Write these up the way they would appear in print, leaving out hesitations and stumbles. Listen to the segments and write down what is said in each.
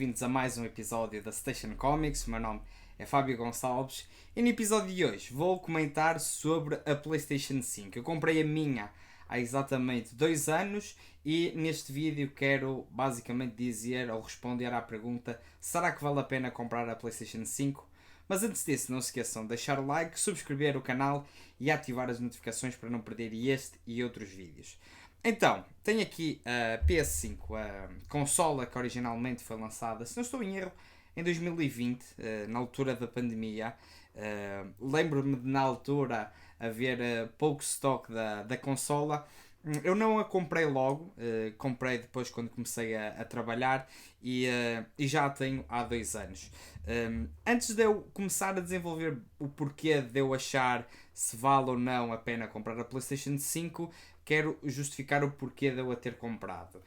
Bem-vindos a mais um episódio da Station Comics. O meu nome é Fábio Gonçalves e no episódio de hoje vou comentar sobre a PlayStation 5. Eu comprei a minha há exatamente 2 anos e neste vídeo quero basicamente dizer ou responder à pergunta: será que vale a pena comprar a PlayStation 5? Mas antes disso, não se esqueçam de deixar o like, subscrever o canal e ativar as notificações para não perder este e outros vídeos. Então, tenho aqui a PS5, a consola que originalmente foi lançada, se não estou em erro, em 2020, na altura da pandemia. Lembro-me de, na altura, haver pouco stock da consola. Eu não a comprei logo, comprei depois quando comecei a trabalhar e já a tenho há 2 anos. Antes de eu começar a desenvolver o porquê de eu achar se vale ou não a pena comprar a PlayStation 5, quero justificar o porquê de eu a ter comprado.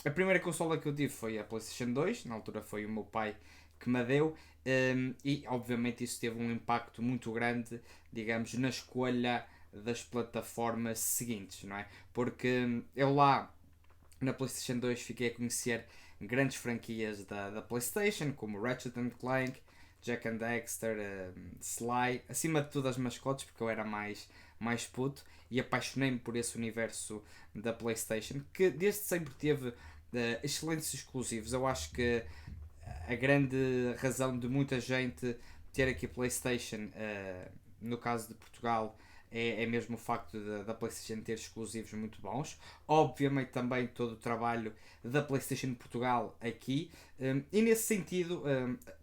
A primeira consola que eu tive foi a PlayStation 2, na altura foi o meu pai que me deu, e obviamente isso teve um impacto muito grande, digamos, na escolha das plataformas seguintes, não é? Porque eu lá na PlayStation 2 fiquei a conhecer grandes franquias da PlayStation, como Ratchet Clank, Jack and Dexter, Sly, acima de tudo as mascotes, porque eu era mais puto e apaixonei-me por esse universo da PlayStation, que desde sempre teve excelentes exclusivos. Eu acho que a grande razão de muita gente ter aqui PlayStation, no caso de Portugal, é mesmo o facto da PlayStation ter exclusivos muito bons. Obviamente também todo o trabalho da PlayStation Portugal aqui. E nesse sentido,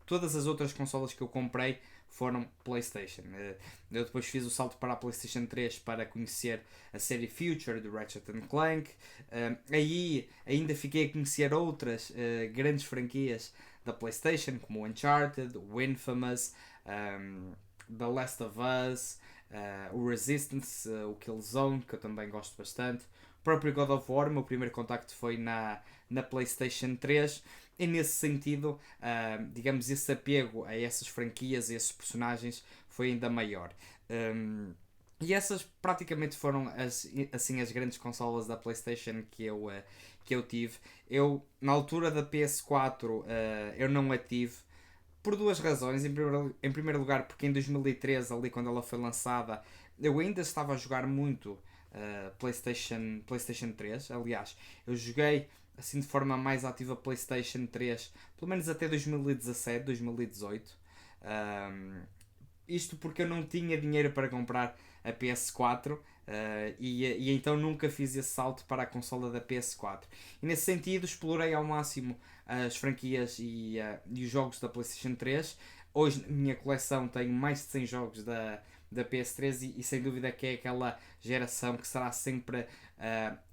todas as outras consolas que eu comprei foram PlayStation. Eu depois fiz o salto para a PlayStation 3 para conhecer a série Future do Ratchet Clank. Aí ainda fiquei a conhecer outras grandes franquias da PlayStation, como o Uncharted, o Infamous, The Last of Us, o Resistance, o Killzone, que eu também gosto bastante. O próprio God of War, o meu primeiro contacto foi na PlayStation 3. E nesse sentido, digamos, esse apego a essas franquias, a esses personagens, foi ainda maior. E essas praticamente foram assim, as grandes consolas da PlayStation que eu tive. Eu, na altura da PS4, eu não a tive por duas razões. Em primeiro lugar, porque em 2013, ali quando ela foi lançada, eu ainda estava a jogar muito PlayStation 3. Aliás, eu joguei assim de forma mais ativa PlayStation 3 pelo menos até 2017, 2018. Um, Isto porque eu não tinha dinheiro para comprar a PS4, e então nunca fiz esse salto para a consola da PS4. E nesse sentido explorei ao máximo as franquias e os jogos da PlayStation 3. Hoje na minha coleção tenho mais de 100 jogos da PS3 e sem dúvida que é aquela geração que será sempre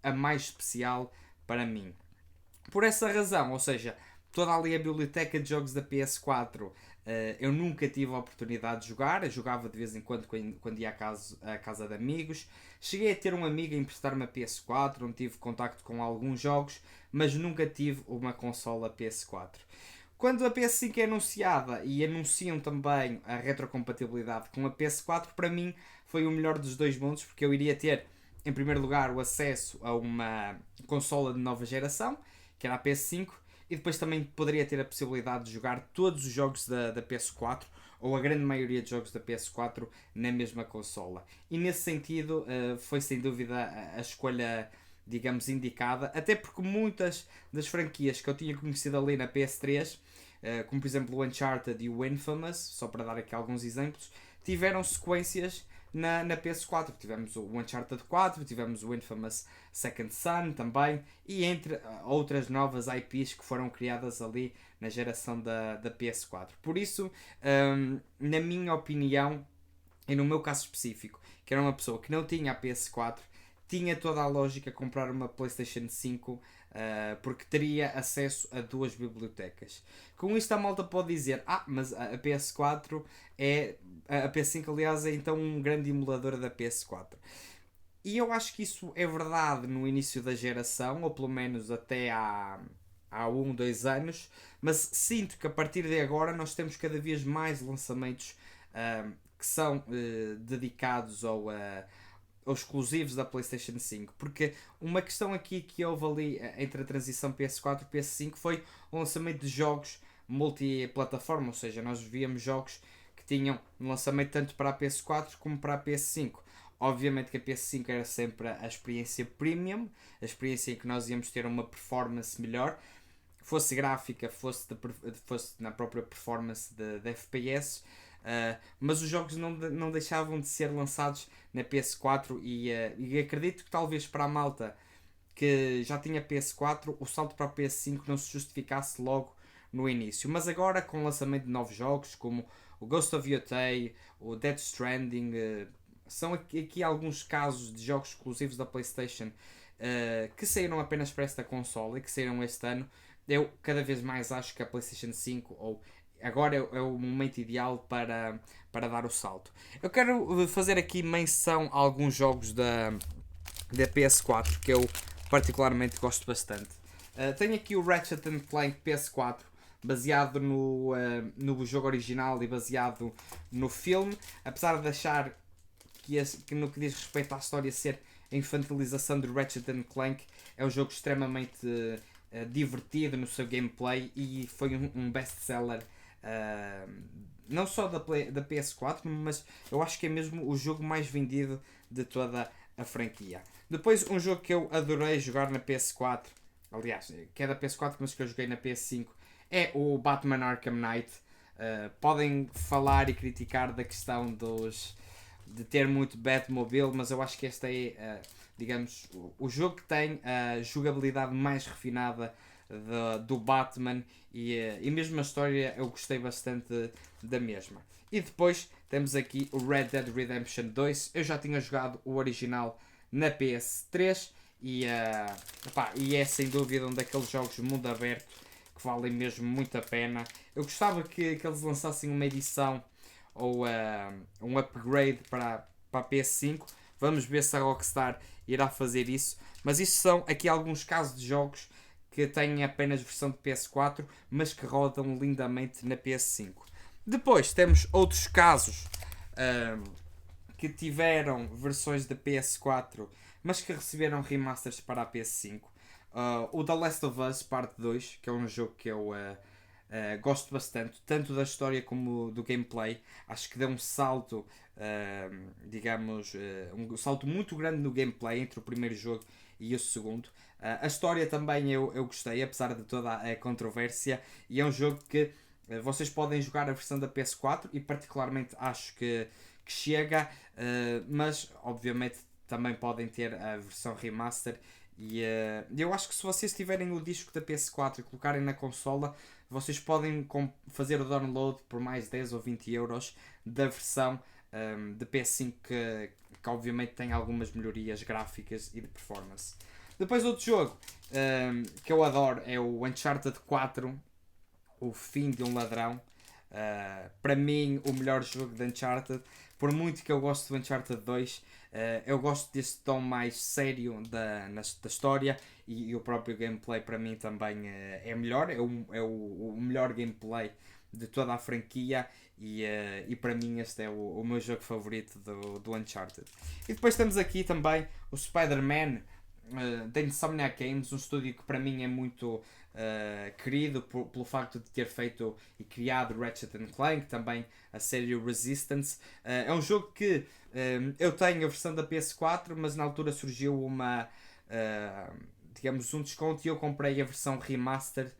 a mais especial para mim. Por essa razão, ou seja, toda ali a biblioteca de jogos da PS4, eu nunca tive a oportunidade de jogar. Eu jogava de vez em quando ia à casa de amigos. Cheguei a ter um amigo a emprestar-me a PS4, onde tive contacto com alguns jogos, mas nunca tive uma consola PS4. Quando a PS5 é anunciada e anunciam também a retrocompatibilidade com a PS4, para mim foi o melhor dos dois mundos, porque eu iria ter, em primeiro lugar, o acesso a uma consola de nova geração, que era a PS5, e depois também poderia ter a possibilidade de jogar todos os jogos da PS4 ou a grande maioria de jogos da PS4 na mesma consola. E nesse sentido, foi sem dúvida a escolha, digamos, indicada, até porque muitas das franquias que eu tinha conhecido ali na PS3, como por exemplo o Uncharted e o Infamous, só para dar aqui alguns exemplos, tiveram sequências na PS4. Tivemos o Uncharted 4, tivemos o Infamous Second Son também, e entre outras novas IPs que foram criadas ali na geração da PS4. Por isso, na minha opinião, e no meu caso específico, que era uma pessoa que não tinha a PS4, tinha toda a lógica comprar uma PlayStation 5, porque teria acesso a duas bibliotecas. Com isto a malta pode dizer: mas a PS4 é. A PS5, aliás, é então um grande emulador da PS4. E eu acho que isso é verdade no início da geração, ou pelo menos até há 2 anos, mas sinto que a partir de agora nós temos cada vez mais lançamentos que são dedicados ou exclusivos da PlayStation 5, porque uma questão aqui que houve ali entre a transição PS4 e PS5 foi o lançamento de jogos multiplataforma, ou seja, nós víamos jogos que tinham um lançamento tanto para a PS4 como para a PS5. Obviamente que a PS5 era sempre a experiência premium, a experiência em que nós íamos ter uma performance melhor, fosse gráfica, fosse na própria performance de FPS, mas os jogos não deixavam de ser lançados na PS4 e acredito que talvez para a malta que já tinha PS4 o salto para a PS5 não se justificasse logo no início. Mas agora com o lançamento de novos jogos como o Ghost of Yotei, o Death Stranding, são aqui alguns casos de jogos exclusivos da PlayStation que saíram apenas para esta consola e que saíram este ano. Eu cada vez mais acho que a PlayStation 5 ou agora é o momento ideal para dar o salto. Eu quero fazer aqui menção a alguns jogos da PS4 que eu particularmente gosto bastante. Tenho aqui o Ratchet Clank PS4, baseado no jogo original e baseado no filme, apesar de achar que no que diz respeito à história ser a infantilização de Ratchet Clank, é um jogo extremamente divertido no seu gameplay e foi um best-seller não só da PS4, mas eu acho que é mesmo o jogo mais vendido de toda a franquia. Depois um jogo que eu adorei jogar na PS4, aliás, que é da PS4 mas que eu joguei na PS5, é o Batman Arkham Knight. Podem falar e criticar da questão de ter muito Batmobile, mas eu acho que este é, digamos, o jogo que tem a jogabilidade mais refinada do Batman e mesmo a história eu gostei bastante da mesma. E depois temos aqui o Red Dead Redemption 2. Eu já tinha jogado o original na PS3 e é sem dúvida um daqueles jogos de mundo aberto que valem mesmo muito a pena. Eu gostava que eles lançassem uma edição ou um upgrade para a PS5. Vamos ver se a Rockstar irá fazer isso. Mas isto são aqui alguns casos de jogos que têm apenas versão de PS4, mas que rodam lindamente na PS5. Depois temos outros casos que tiveram versões da PS4, mas que receberam remasters para a PS5. O The Last of Us Parte 2, que é um jogo que eu gosto bastante, tanto da história como do gameplay. Acho que deu um salto, um salto muito grande no gameplay entre o primeiro jogo e o segundo. A história também eu gostei, apesar de toda a controvérsia, e é um jogo que vocês podem jogar a versão da PS4 e particularmente acho que chega, mas obviamente também podem ter a versão remaster. E eu acho que se vocês tiverem o disco da PS4 e colocarem na consola, vocês podem fazer o download por mais 10 ou 20 euros da versão de PS5 que obviamente tem algumas melhorias gráficas e de performance. Depois outro jogo que eu adoro é o Uncharted 4, O Fim de um Ladrão. Para mim o melhor jogo de Uncharted, por muito que eu gosto do Uncharted 2, eu gosto deste tom mais sério da história e o próprio gameplay para mim também é melhor, é o melhor gameplay de toda a franquia e para mim este é o meu jogo favorito do Uncharted. E depois temos aqui também o Spider-Man da Insomniac Games, um estúdio que para mim é muito querido pelo facto de ter feito e criado Ratchet Clank, também a série Resistance. É um jogo que eu tenho a versão da PS4, mas na altura surgiu digamos um desconto e eu comprei a versão remaster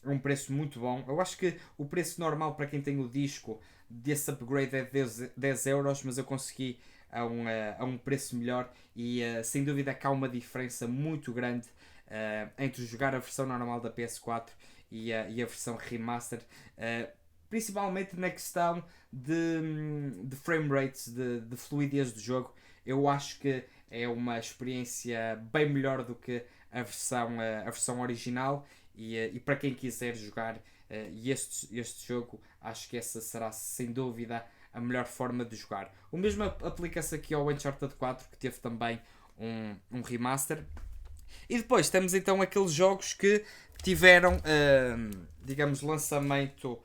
um preço muito bom. Eu acho que o preço normal para quem tem o disco desse upgrade é 10 euros, mas eu consegui a um preço melhor e sem dúvida que há uma diferença muito grande entre jogar a versão normal da PS4 e a versão remaster, principalmente na questão de frame rates, de fluidez do jogo. Eu acho que é uma experiência bem melhor do que a versão original e para quem quiser jogar este jogo, acho que essa será sem dúvida a melhor forma de jogar. O mesmo aplica-se aqui ao Uncharted 4, que teve também um remaster. E depois temos então aqueles jogos que tiveram, digamos, lançamento.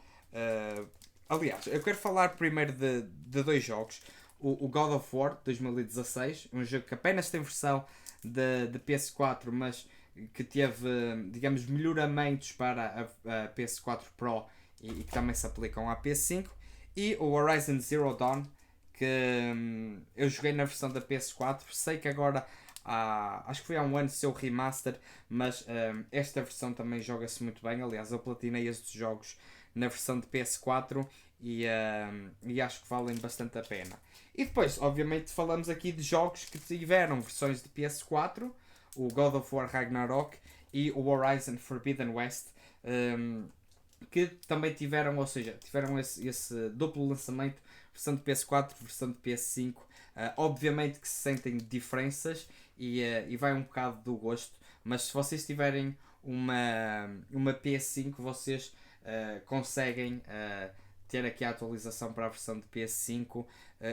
Aliás, eu quero falar primeiro de dois jogos. o God of War 2016, um jogo que apenas tem versão de PS4, mas que teve, digamos, melhoramentos para a PS4 Pro e que também se aplicam à PS5. E o Horizon Zero Dawn, que eu joguei na versão da PS4. Sei que agora acho que foi há um ano seu remaster, mas esta versão também joga-se muito bem. Aliás, eu platinei estes jogos na versão de PS4 e acho que valem bastante a pena. E depois, obviamente, falamos aqui de jogos que tiveram versões de PS4, o God of War Ragnarok e o Horizon Forbidden West, que também tiveram, ou seja, tiveram esse duplo lançamento, versão de PS4, versão de PS5. Obviamente que se sentem diferenças e vai um bocado do gosto, mas se vocês tiverem uma PS5, vocês conseguem ter aqui a atualização para a versão de PS5.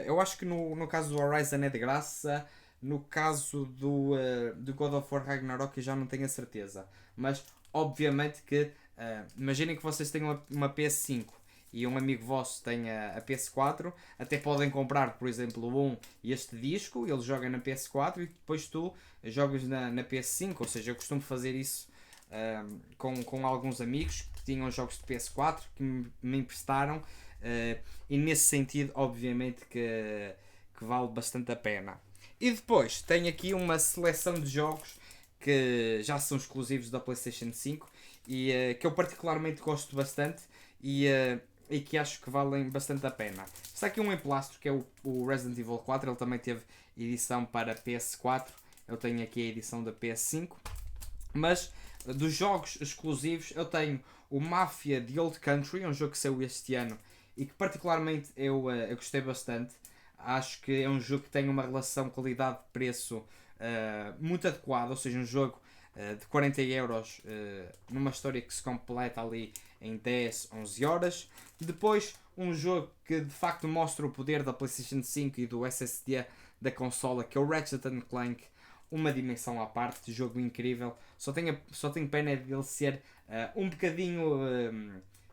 Eu acho que no caso do Horizon é de graça. No caso do God of War Ragnarok eu já não tenho a certeza. Mas obviamente que imaginem que vocês tenham uma PS5 e um amigo vosso tem a PS4, até podem comprar, por exemplo, este disco, ele joga na PS4 e depois tu jogas na PS5, ou seja, eu costumo fazer isso com alguns amigos que tinham jogos de PS4 que me emprestaram, e nesse sentido, obviamente, que vale bastante a pena. E depois tenho aqui uma seleção de jogos que já são exclusivos da PlayStation 5 e que eu particularmente gosto bastante e que acho que valem bastante a pena. Está aqui um emplastro que é o Resident Evil 4, ele também teve edição para PS4, eu tenho aqui a edição da PS5, mas dos jogos exclusivos eu tenho o Mafia The Old Country, um jogo que saiu este ano e que particularmente eu gostei bastante. Acho que é um jogo que tem uma relação qualidade-preço muito adequada, ou seja, um jogo de 40€, numa história que se completa ali em 10, 11 horas. Depois, um jogo que de facto mostra o poder da PlayStation 5 e do SSD da consola, que é o Ratchet Clank, uma dimensão à parte, jogo incrível. Só tenho pena de ele ser um bocadinho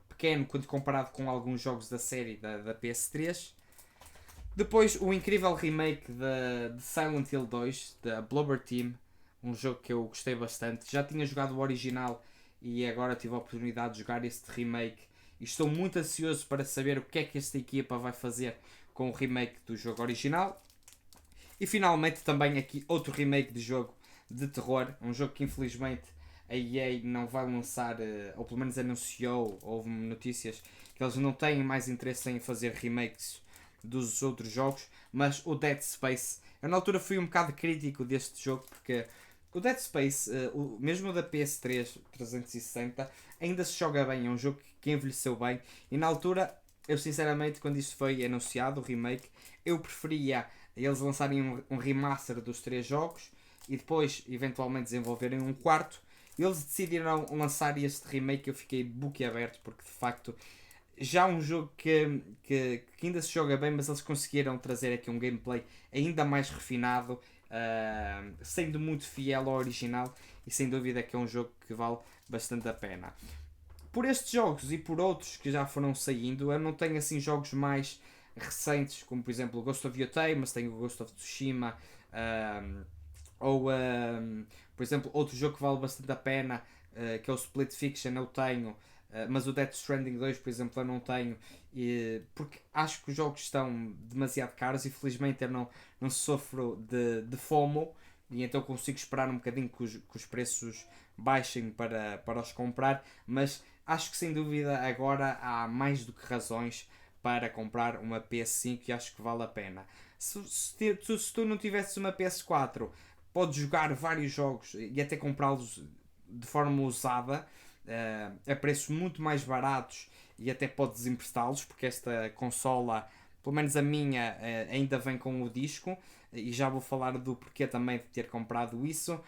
pequeno quando comparado com alguns jogos da série da PS3. Depois, o incrível remake de Silent Hill 2, da Bloober Team, um jogo que eu gostei bastante. Já tinha jogado o original e agora tive a oportunidade de jogar este remake. E estou muito ansioso para saber o que é que esta equipa vai fazer com o remake do jogo original. E finalmente também aqui outro remake de jogo de terror, um jogo que infelizmente a EA não vai lançar, ou pelo menos anunciou, houve notícias que eles não têm mais interesse em fazer remakes dos outros jogos, mas o Dead Space, eu na altura fui um bocado crítico deste jogo porque o Dead Space, mesmo da PS3 360, ainda se joga bem, é um jogo que envelheceu bem e na altura, eu sinceramente, quando isto foi anunciado, o remake, eu preferia eles lançarem um remaster dos 3 jogos e depois eventualmente desenvolverem um quarto. Eles decidiram lançar este remake, eu fiquei boquiaberto porque de facto já um jogo que ainda se joga bem, mas eles conseguiram trazer aqui um gameplay ainda mais refinado, sendo muito fiel ao original e sem dúvida que é um jogo que vale bastante a pena. Por estes jogos e por outros que já foram saindo, eu não tenho assim jogos mais recentes, como por exemplo o Ghost of Yotei, mas tenho o Ghost of Tsushima, ou por exemplo outro jogo que vale bastante a pena, que é o Split Fiction, eu tenho, mas o Death Stranding 2, por exemplo, eu não tenho, porque acho que os jogos estão demasiado caros e felizmente eu não sofro de FOMO e então consigo esperar um bocadinho que os preços baixem para os comprar, mas acho que sem dúvida agora há mais do que razões para comprar uma PS5 e acho que vale a pena. Se tu não tivesses uma PS4, podes jogar vários jogos e até comprá-los de forma usada, a preços muito mais baratos e até podes emprestá-los, porque esta consola, pelo menos a minha, ainda vem com o disco e já vou falar do porquê também de ter comprado isso.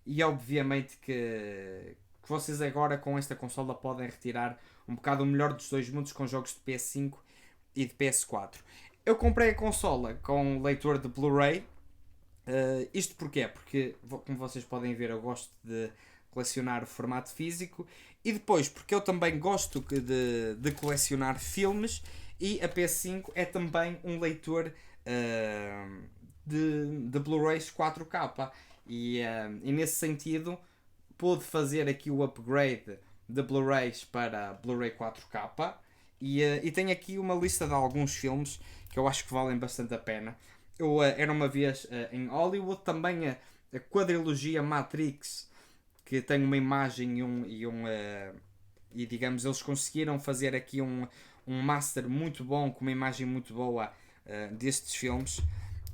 E obviamente que vocês agora com esta consola podem retirar um bocado o melhor dos dois mundos com jogos de PS5 e de PS4. Eu comprei a consola com leitor de Blu-ray. Isto porquê? Porque, como vocês podem ver, eu gosto de colecionar o formato físico e depois porque eu também gosto de colecionar filmes E a PS5 é também um leitor de Blu-rays 4K. E nesse sentido, pude fazer aqui o upgrade de Blu-rays para Blu-ray 4K. E tenho aqui uma lista de alguns filmes que eu acho que valem bastante a pena. Eu era uma vez em Hollywood, também a quadrilogia Matrix, que tem uma imagem e digamos, eles conseguiram fazer aqui um master muito bom, com uma imagem muito boa destes filmes.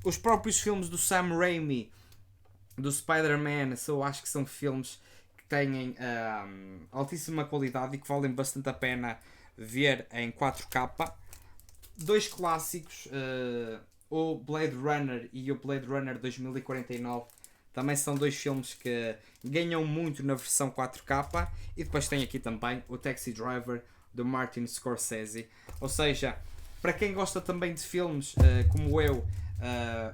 Os próprios filmes do Sam Raimi, do Spider-Man, eu acho que são filmes que têm altíssima qualidade e que valem bastante a pena ver em 4K. Dois clássicos, o Blade Runner e o Blade Runner 2049, também são dois filmes que ganham muito na versão 4K. E depois tem aqui também o Taxi Driver do Martin Scorsese. Ou seja, para quem gosta também de filmes como eu,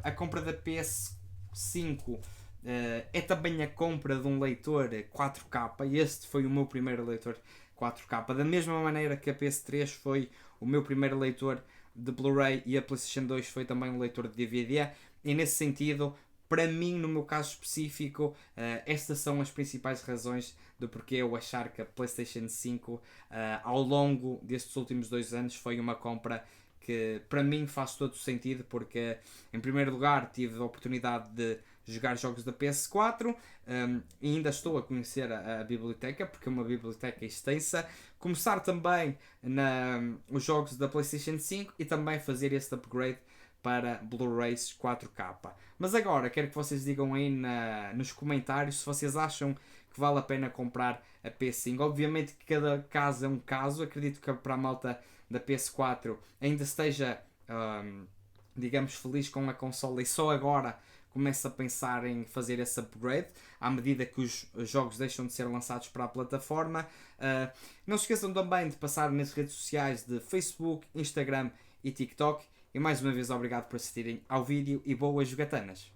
a compra da PS5 é também a compra de um leitor 4K. E este foi o meu primeiro leitor 4K. Da mesma maneira que a PS3 foi o meu primeiro leitor de Blu-ray e a PlayStation 2 foi também um leitor de DVD. E nesse sentido, para mim, no meu caso específico, estas são as principais razões do porquê eu achar que a PlayStation 5 ao longo destes últimos 2 anos foi uma compra que para mim faz todo o sentido, porque em primeiro lugar tive a oportunidade de jogar jogos da PS4, e ainda estou a conhecer a biblioteca, porque é uma biblioteca extensa, começar também os jogos da PlayStation 5 e também fazer este upgrade para Blu-rays 4K. Mas agora quero que vocês digam aí nos comentários se vocês acham que vale a pena comprar a PS5. Obviamente que cada caso é um caso. Acredito que para a malta da PS4 ainda esteja, digamos, feliz com a consola e só agora começa a pensar em fazer esse upgrade à medida que os jogos deixam de ser lançados para a plataforma. Não se esqueçam também de passar nas redes sociais de Facebook, Instagram e TikTok. E mais uma vez obrigado por assistirem ao vídeo e boas jogatanas!